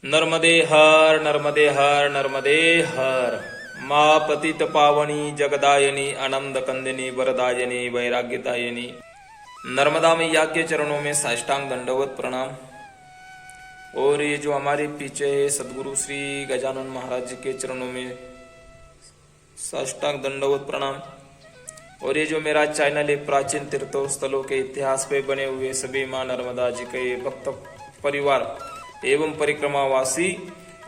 नर्मदे हर नर्मदे हर नर्मदे हर। माँ पतित पावनी जगदायनी आनंद कंदिनी वरदायनी वैराग्यदायनी। नर्मदा मैया के चरणों में साष्टांग दंडवत प्रणाम। और ये जो हमारे पीछे है सदगुरु श्री गजानन महाराज जी के चरणों में साष्टांग दंडवत प्रणाम। और ये जो मेरा चैनल है प्राचीन तीर्थों स्थलों के इतिहास पे बने हुए सभी माँ नर्मदा जी के भक्त परिवार एवं परिक्रमावासी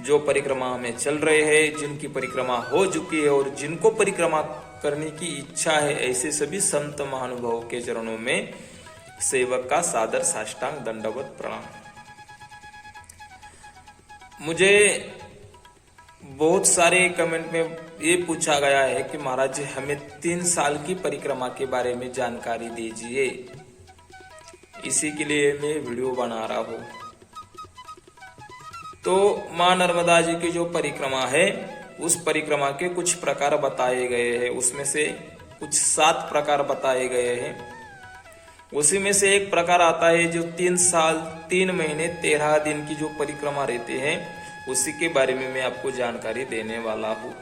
जो परिक्रमा में चल रहे हैं, जिनकी परिक्रमा हो चुकी है और जिनको परिक्रमा करने की इच्छा है, ऐसे सभी संत महानुभावों के चरणों में सेवक का सादर साष्टांग दंडवत प्रणाम। मुझे बहुत सारे कमेंट में ये पूछा गया है कि महाराज जी हमें 3 साल की परिक्रमा के बारे में जानकारी दीजिए। इसी के लिए मैं वीडियो बना रहा हूँ। तो माँ नर्मदा जी की जो परिक्रमा है उस परिक्रमा के कुछ प्रकार बताए गए हैं। उसमें से कुछ 7 प्रकार बताए गए हैं। उसी में से एक प्रकार आता है जो 3 साल 3 महीने 13 दिन की जो परिक्रमा रहते हैं, उसी के बारे में मैं आपको जानकारी देने वाला हूँ।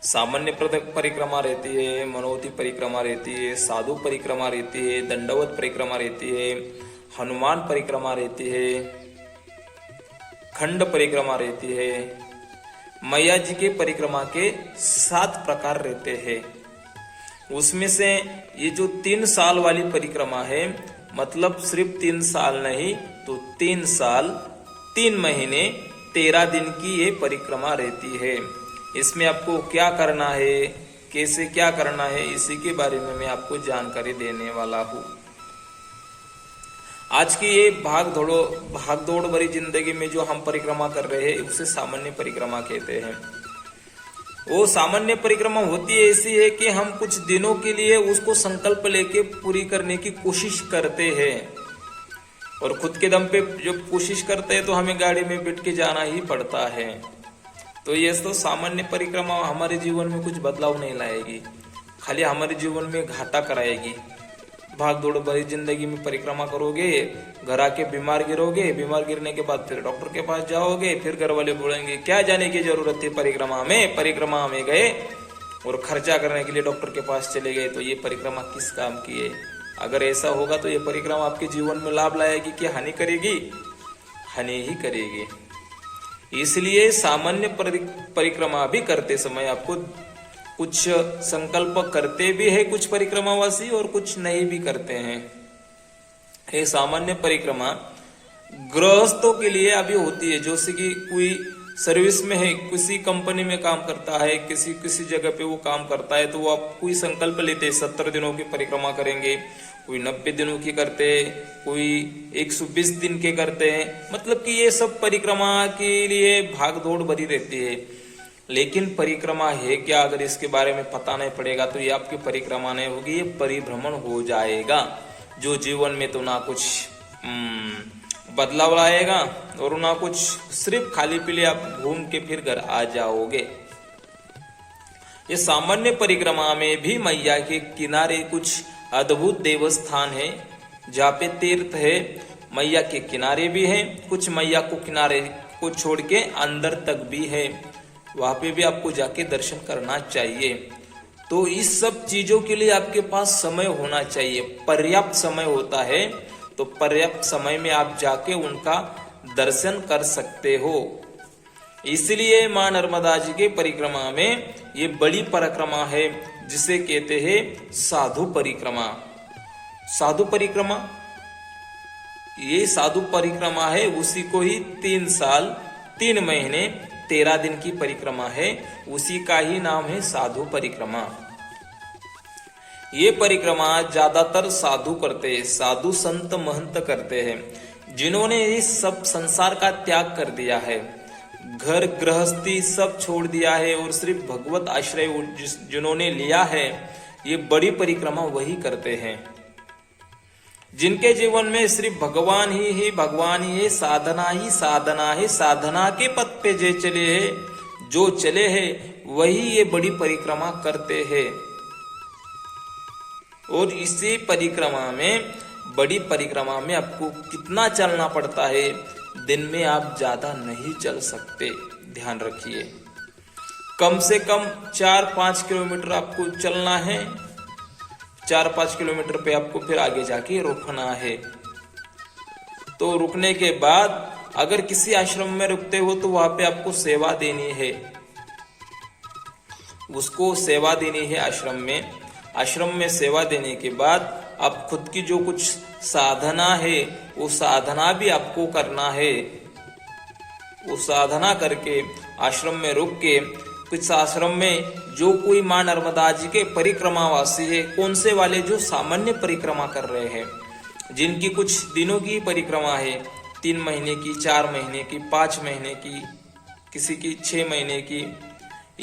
सामान्य परिक्रमा रहती है, मनोती परिक्रमा रहती है, साधु परिक्रमा रहती है, दंडवत परिक्रमा रहती है, हनुमान परिक्रमा रहती है, खंड परिक्रमा रहती है। मैया जी के परिक्रमा के 7 प्रकार रहते हैं। उसमें से ये जो 3 साल वाली परिक्रमा है, मतलब सिर्फ 3 साल नहीं तो 3 साल 3 महीने 13 दिन की ये परिक्रमा रहती है। इसमें आपको क्या करना है, कैसे क्या करना है, इसी के बारे में मैं आपको जानकारी देने वाला हूँ। आज की ये भाग दौड़ भरी जिंदगी में जो हम परिक्रमा कर रहे हैं उसे सामान्य परिक्रमा कहते हैं। वो सामान्य परिक्रमा होती है ऐसी है कि हम कुछ दिनों के लिए उसको संकल्प लेके पूरी करने की कोशिश करते हैं, और खुद के दम पे जब कोशिश करते हैं तो हमें गाड़ी में बैठ के जाना ही पड़ता है। तो ये तो सामान्य परिक्रमा हमारे जीवन में कुछ बदलाव नहीं लाएगी, खाली हमारे जीवन में घाटा कराएगी। भाग दौड़ भरी जिंदगी में परिक्रमा करोगे, घर आके बीमार गिरोगे, बीमार गिरने के बाद फिर डॉक्टर के पास जाओगे, फिर घर वाले बोलेंगे क्या जाने की जरूरत थी परिक्रमा में गए और खर्चा करने के लिए डॉक्टर के पास चले गए, तो ये परिक्रमा किस काम की है। अगर ऐसा होगा तो ये परिक्रमा आपके जीवन में लाभ लाएगी कि हानि करेगी? हानि ही करेगी। इसलिए सामान्य परिक्रमा भी करते समय आपको कुछ संकल्प करते भी है कुछ परिक्रमावासी, और कुछ नहीं भी करते हैं। ये सामान्य परिक्रमा गृहस्थों के लिए अभी होती है, जैसे कि कोई सर्विस में है, किसी कंपनी में काम करता है, किसी जगह पे वो काम करता है, तो वो आप कोई संकल्प लेते हैं 70 दिनों की परिक्रमा करेंगे, कोई 90 दिनों की करते हैं, कोई 120 दिन के करते हैं। मतलब कि ये सब परिक्रमा के लिए भाग दौड़ भरी रहती है। लेकिन परिक्रमा है क्या, अगर इसके बारे में पता नहीं पड़ेगा तो ये आपकी परिक्रमा नहीं होगी, ये परिभ्रमण हो जाएगा, जो जीवन में तो ना कुछ बदलाव लाएगा और ना कुछ, सिर्फ खाली पीले आप घूम के फिर घर आ जाओगे। ये सामान्य परिक्रमा में भी मैया के किनारे कुछ अद्भुत देवस्थान है, जहाँ पे तीर्थ है, मैया के किनारे भी है, कुछ मैया को किनारे को छोड़ के अंदर तक भी है, वहां पे भी आपको जाके दर्शन करना चाहिए। तो इस सब चीजों के लिए आपके पास समय होना चाहिए, पर्याप्त समय होता है, तो पर्याप्त समय में आप जाके उनका दर्शन कर सकते हो। इसलिए माँ नर्मदा जी के परिक्रमा में ये बड़ी परिक्रमा है, जिसे कहते हैं साधु परिक्रमा। साधु परिक्रमा, ये साधु परिक्रमा है, उसी को ही 3 साल 3 महीने 13 दिन की परिक्रमा है, उसी का ही नाम है साधु परिक्रमा। ये परिक्रमा ज्यादातर साधु करते हैं, साधु संत महंत करते हैं, जिन्होंने इस सब संसार का त्याग कर दिया है, घर गृहस्थी सब छोड़ दिया है और सिर्फ भगवत आश्रय जिन्होंने लिया है, ये बड़ी परिक्रमा वही करते हैं। जिनके जीवन में सिर्फ भगवान ही है, भगवान ही है, साधना ही साधना है, साधना के पथ पे जो चले हैं वही ये बड़ी परिक्रमा करते हैं। और इसी परिक्रमा में, बड़ी परिक्रमा में आपको कितना चलना पड़ता है, दिन में आप ज्यादा नहीं चल सकते, ध्यान रखिए। कम से कम 4-5 किलोमीटर आपको चलना है। 4-5 किलोमीटर पे आपको फिर आगे जाके रुकना है। तो रुकने के बाद अगर किसी आश्रम में रुकते हो तो वहां पे आपको सेवा देनी है, उसको सेवा देनी है आश्रम में। आश्रम में सेवा देने के बाद आप खुद की जो कुछ साधना है वो साधना भी आपको करना है। वो साधना करके आश्रम में रुक के, कुछ आश्रम में जो कोई मां नर्मदा जी के परिक्रमावासी है, कौन से वाले जो सामान्य परिक्रमा कर रहे हैं, जिनकी कुछ दिनों की परिक्रमा है, 3 महीने की, 4 महीने की, 5 महीने की, किसी की 6 महीने की,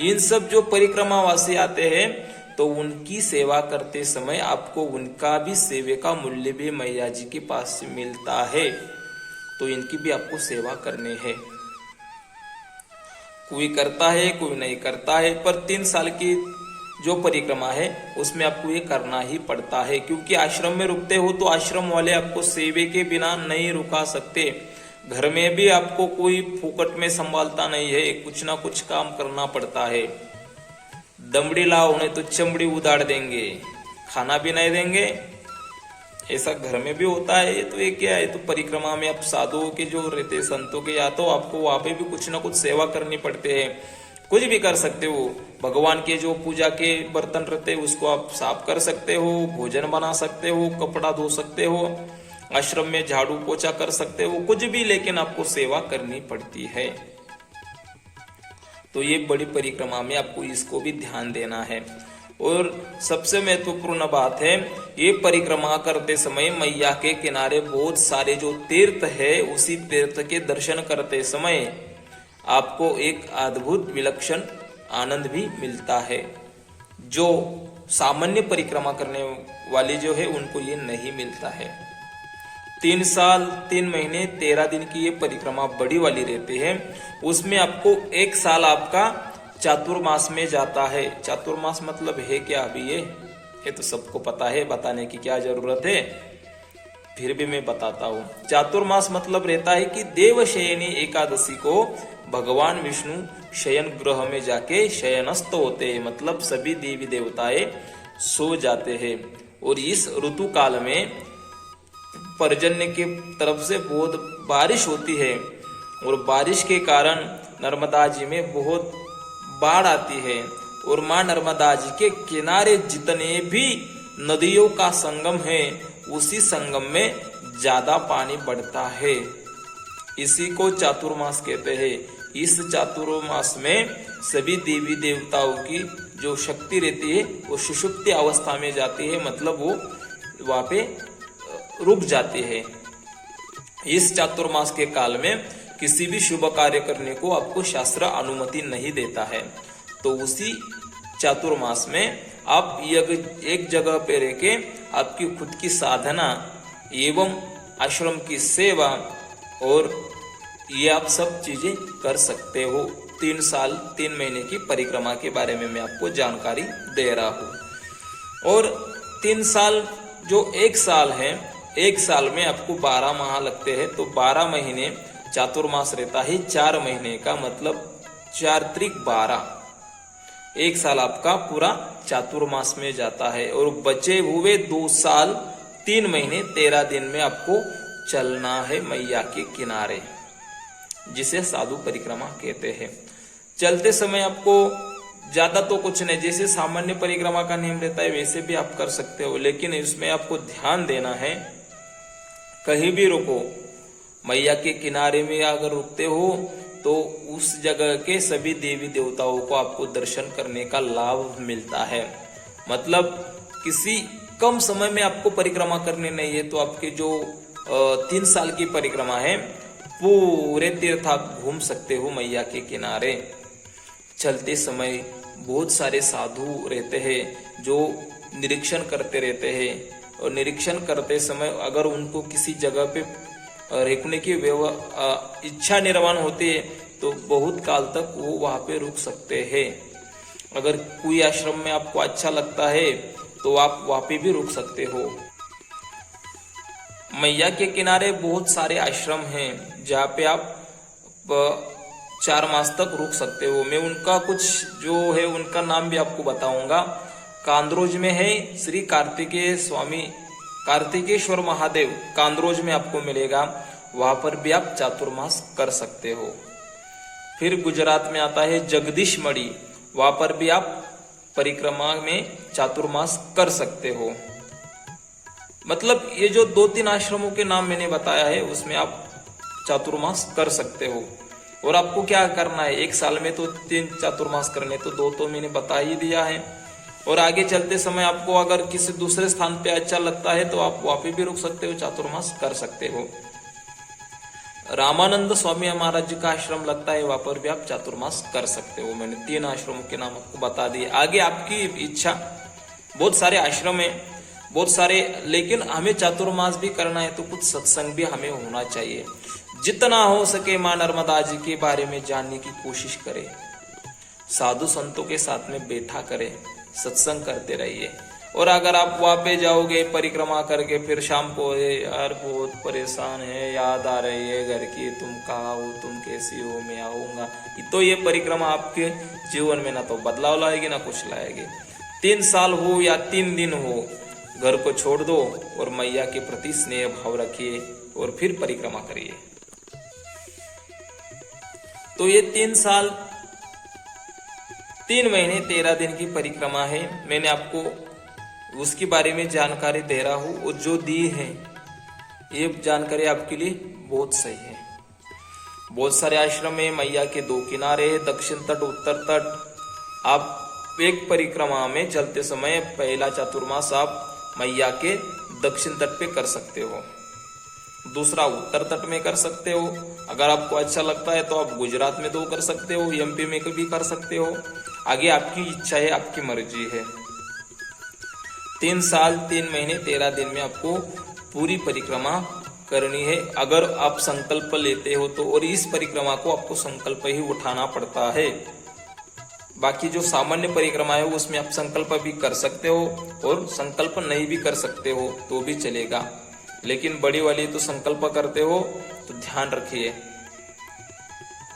इन सब जो परिक्रमावासी आते हैं तो उनकी सेवा करते समय आपको उनका भी सेवे का मूल्य भी मैया जी के पास से मिलता है। तो इनकी भी आपको सेवा करनी है। कोई करता है, कोई नहीं करता है, पर 3 साल की जो परिक्रमा है उसमें आपको ये करना ही पड़ता है, क्योंकि आश्रम में रुकते हो तो आश्रम वाले आपको सेवे के बिना नहीं रुका सकते। घर में भी आपको कोई फुकट में संभालता नहीं है, कुछ ना कुछ काम करना पड़ता है। दमड़ी लाओ नहीं तो चमड़ी उतार देंगे, खाना भी नहीं देंगे, ऐसा घर में भी होता है। तो ये क्या है, तो परिक्रमा में आप साधुओं के जो रहते, संतों के, या तो आपको वहां पे भी कुछ ना कुछ सेवा करनी पड़ते हैं। कुछ भी कर सकते हो, भगवान के जो पूजा के बर्तन रहते हैं उसको आप साफ कर सकते हो, भोजन बना सकते हो, कपड़ा धो सकते हो, आश्रम में झाड़ू पोछा कर सकते हो, कुछ भी, लेकिन आपको सेवा करनी पड़ती है। तो ये बड़ी परिक्रमा में आपको इसको भी ध्यान देना है। और सबसे महत्वपूर्ण बात है, ये परिक्रमा करते समय मैया के किनारे बहुत सारे जो तीर्थ है, उसी तीर्थ के दर्शन करते समय आपको एक अद्भुत विलक्षण आनंद भी मिलता है, जो सामान्य परिक्रमा करने वाले जो है उनको ये नहीं मिलता है। 3 साल 3 महीने 13 दिन की ये परिक्रमा बड़ी वाली रहती है। उसमें आपको 1 साल आपका चातुर्मास में जाता है। चातुर्मास मतलब है क्या, अभी ये तो सबको पता है, बताने की क्या जरूरत है, फिर भी मैं बताता हूँ। चातुर्मास मतलब रहता है कि देवशयनी एकादशी को भगवान विष्णु शयन ग्रह में जाके शयनस्थ होते हैं, मतलब सभी देवी देवताएं सो जाते हैं। और इस ऋतु काल में पर्जन्य के तरफ से बहुत बारिश होती है, और बारिश के कारण नर्मदा जी में बहुत बाढ़ आती है, और मां नर्मदा जी के किनारे जितने भी नदियों का संगम है, उसी संगम में ज्यादा पानी बढ़ता है। इसी को चातुर्मास कहते हैं। इस चातुर्मास में सभी देवी देवताओं की जो शक्ति रहती है वो सुषुप्ति अवस्था में जाती है, मतलब वो वहां पे रुक जाती है। इस चातुर्मास के काल में किसी भी शुभ कार्य करने को आपको शास्त्र अनुमति नहीं देता है। तो उसी चातुर्मास में आप एक जगह पे रह के आपकी खुद की साधना एवं आश्रम की सेवा और ये आप सब चीजें कर सकते हो। 3 साल 3 महीने की परिक्रमा के बारे में मैं आपको जानकारी दे रहा हूँ। और 3 साल जो 1 साल है, 1 साल में आपको 12 माह लगते हैं, तो 12 महीने चातुर्मास रहता है 4 महीने का, मतलब 4 त्रिक 12, 1 साल आपका पूरा चातुर्मास में जाता है। और बचे हुए 2 साल 3 महीने 13 दिन में आपको चलना है मैया के किनारे, जिसे साधु परिक्रमा कहते हैं। चलते समय आपको ज्यादा तो कुछ नहीं, जैसे सामान्य परिक्रमा का नियम रहता है वैसे भी आप कर सकते हो, लेकिन इसमें आपको ध्यान देना है, कहीं भी रुको, मैया के किनारे में अगर रुकते हो तो उस जगह के सभी देवी देवताओं को आपको दर्शन करने का लाभ मिलता है। मतलब किसी कम समय में आपको परिक्रमा करनी नहीं है, तो आपके जो 3 साल की परिक्रमा है पूरे तीर्थ आप घूम सकते हो मैया के किनारे। चलते समय बहुत सारे साधु रहते हैं जो निरीक्षण करते रहते हैं, और निरीक्षण करते समय अगर उनको किसी जगह पे रुकने की इच्छा निर्माण होती है तो बहुत काल तक वो वहां पे रुक सकते हैं। अगर कोई आश्रम में आपको अच्छा लगता है तो आप वहां पे भी रुक सकते हो। मैया के किनारे बहुत सारे आश्रम हैं जहाँ पे आप 4 मास तक रुक सकते हो। मैं उनका कुछ जो है उनका नाम भी आपको बताऊंगा। कांद्रोज में है श्री कार्तिकेश्वर महादेव, कांद्रोज में आपको मिलेगा, वहां पर भी आप चातुर्मास कर सकते हो। फिर गुजरात में आता है जगदीश मढ़ी, वहां पर भी आप परिक्रमा में चातुर्मास कर सकते हो। मतलब ये जो 2-3 आश्रमों के नाम मैंने बताया है उसमें आप चातुर्मास कर सकते हो। और आपको क्या करना है, 1 साल में तो 3 चातुर्मास करने, तो 2 तो मैंने बता ही दिया है। और आगे चलते समय आपको अगर किसी दूसरे स्थान पे अच्छा लगता है तो आप वहां पे भी रुक सकते हो, चातुर्मास कर सकते हो। रामानंद स्वामी महाराज जी का आश्रम लगता है, वहां पर भी आप चातुर्मास कर सकते हो। मैंने 3 आश्रमों के नाम आपको बता दिए। आगे आपकी इच्छा, बहुत सारे आश्रम है, बहुत सारे, लेकिन हमें चातुर्मास भी करना है तो कुछ सत्संग भी हमें होना चाहिए। जितना हो सके मां नर्मदा जी के बारे में जानने की कोशिश करें, साधु संतों के साथ में बैठा करें, सत्संग करते रहिए। और अगर आप वहां पे जाओगे परिक्रमा करके फिर शाम को यार बहुत परेशान है, याद आ रही है घर की, तुम कहाँ हो, तुम कैसी हो, मैं आऊंगा, तो ये परिक्रमा आपके जीवन में ना तो बदलाव लाएगी ना कुछ लाएगी। 3 साल हो या 3 दिन हो, घर को छोड़ दो और मैया के प्रति स्नेह भाव रखिए और फिर परिक्रमा करिए। तो ये 3 साल 3 महीने 13 दिन की परिक्रमा है। मैंने आपको उसके बारे में जानकारी दे रहा हूं और जो दी है ये जानकारी आपके लिए बहुत सही है। बहुत सारे आश्रम में मैया के 2 किनारे है, दक्षिण तट उत्तर तट। आप एक परिक्रमा में चलते समय पहला चातुर्मास आप मैया के दक्षिण तट पे कर सकते हो, दूसरा उत्तर तट में कर सकते हो। अगर आपको अच्छा लगता है तो आप गुजरात में 2 कर सकते हो, एमपी में भी कर सकते हो। आगे आपकी इच्छा है, आपकी मर्जी है। 3 साल 3 महीने 13 दिन में आपको पूरी परिक्रमा करनी है अगर आप संकल्प लेते हो तो। और इस परिक्रमा को आपको संकल्प ही उठाना पड़ता है। बाकी जो सामान्य परिक्रमा है उसमें आप संकल्प भी कर सकते हो और संकल्प नहीं भी कर सकते हो तो भी चलेगा, लेकिन बड़ी वाली तो संकल्प करते हो तो ध्यान रखिए।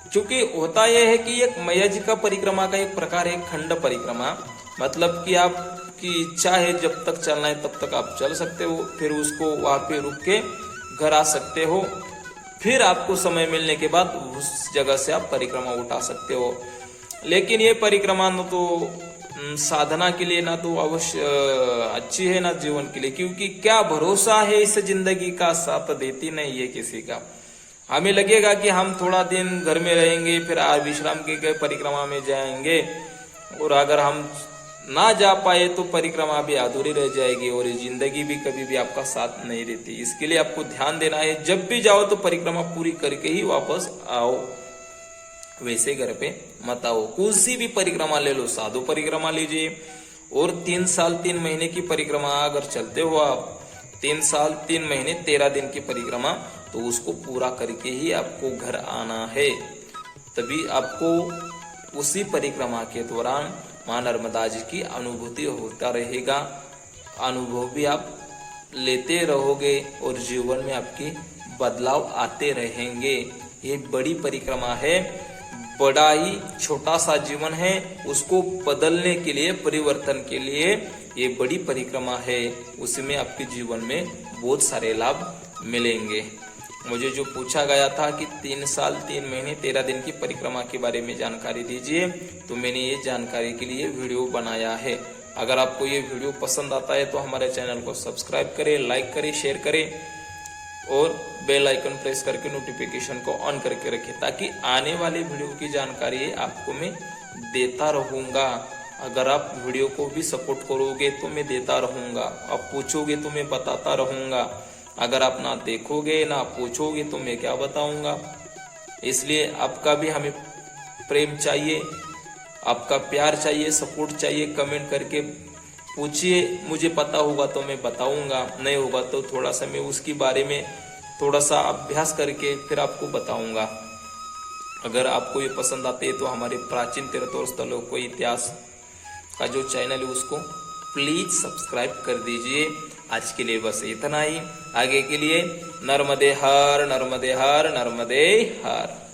क्योंकि होता यह है कि एक मैया जी का परिक्रमा का एक प्रकार है खंड परिक्रमा, मतलब कि आपकी इच्छा है जब तक चलना है तब तक आप चल सकते हो, फिर उसको वहां पे रुक के घर आ सकते हो, फिर आपको समय मिलने के बाद उस जगह से आप परिक्रमा उठा सकते हो। लेकिन ये परिक्रमा न तो साधना के लिए ना तो अवश्य अच्छी है ना जीवन के लिए, क्योंकि क्या भरोसा है इस जिंदगी का, साथ देती नहीं है किसी का। हमें लगेगा कि हम थोड़ा दिन घर में रहेंगे फिर विश्राम के परिक्रमा में जाएंगे, और अगर हम ना जा पाए तो परिक्रमा भी अधूरी रह जाएगी और ये जिंदगी भी कभी भी आपका साथ नहीं देती। इसके लिए आपको ध्यान देना है, जब भी जाओ तो परिक्रमा पूरी करके ही वापस आओ, वैसे घर पे मत आओ। किसी भी परिक्रमा ले लो, साधु परिक्रमा लीजिए, और 3 साल 3 महीने की परिक्रमा अगर चलते हो आप, 3 साल 3 महीने 13 दिन की परिक्रमा, तो उसको पूरा करके ही आपको घर आना है। तभी आपको उसी परिक्रमा के दौरान मां नर्मदा जी की अनुभूति होता रहेगा, अनुभव भी आप लेते रहोगे और जीवन में आपकी बदलाव आते रहेंगे। ये बड़ी परिक्रमा है, बड़ा ही छोटा सा जीवन है, उसको बदलने के लिए, परिवर्तन के लिए ये बड़ी परिक्रमा है, उसमें आपके जीवन में बहुत सारे लाभ मिलेंगे। मुझे जो पूछा गया था कि 3 साल 3 महीने 13 दिन की परिक्रमा के बारे में जानकारी दीजिए, तो मैंने ये जानकारी के लिए वीडियो बनाया है। अगर आपको ये वीडियो पसंद आता है तो हमारे चैनल को सब्सक्राइब करें, लाइक करें, शेयर करें और बेल आइकन प्रेस करके नोटिफिकेशन को ऑन करके रखें, ताकि आने वाले वीडियो की जानकारी आपको मैं देता रहूँगा। अगर आप वीडियो को भी सपोर्ट करोगे तो मैं देता रहूँगा, आप पूछोगे तो मैं बताता रहूँगा। अगर आप ना देखोगे ना पूछोगे तो मैं क्या बताऊँगा। इसलिए आपका भी हमें प्रेम चाहिए, आपका प्यार चाहिए, सपोर्ट चाहिए। कमेंट करके पूछिए, मुझे पता होगा तो मैं बताऊंगा, नहीं होगा तो थोड़ा सा मैं उसके बारे में थोड़ा सा अभ्यास करके फिर आपको बताऊंगा। अगर आपको ये पसंद आते हैं तो हमारे प्राचीन तीर्थ और स्थलों को इतिहास का जो चैनल है उसको प्लीज सब्सक्राइब कर दीजिए। आज के लिए बस इतना ही। आगे के लिए नर्मदे हर नर्मदे हर नर्मदे हर।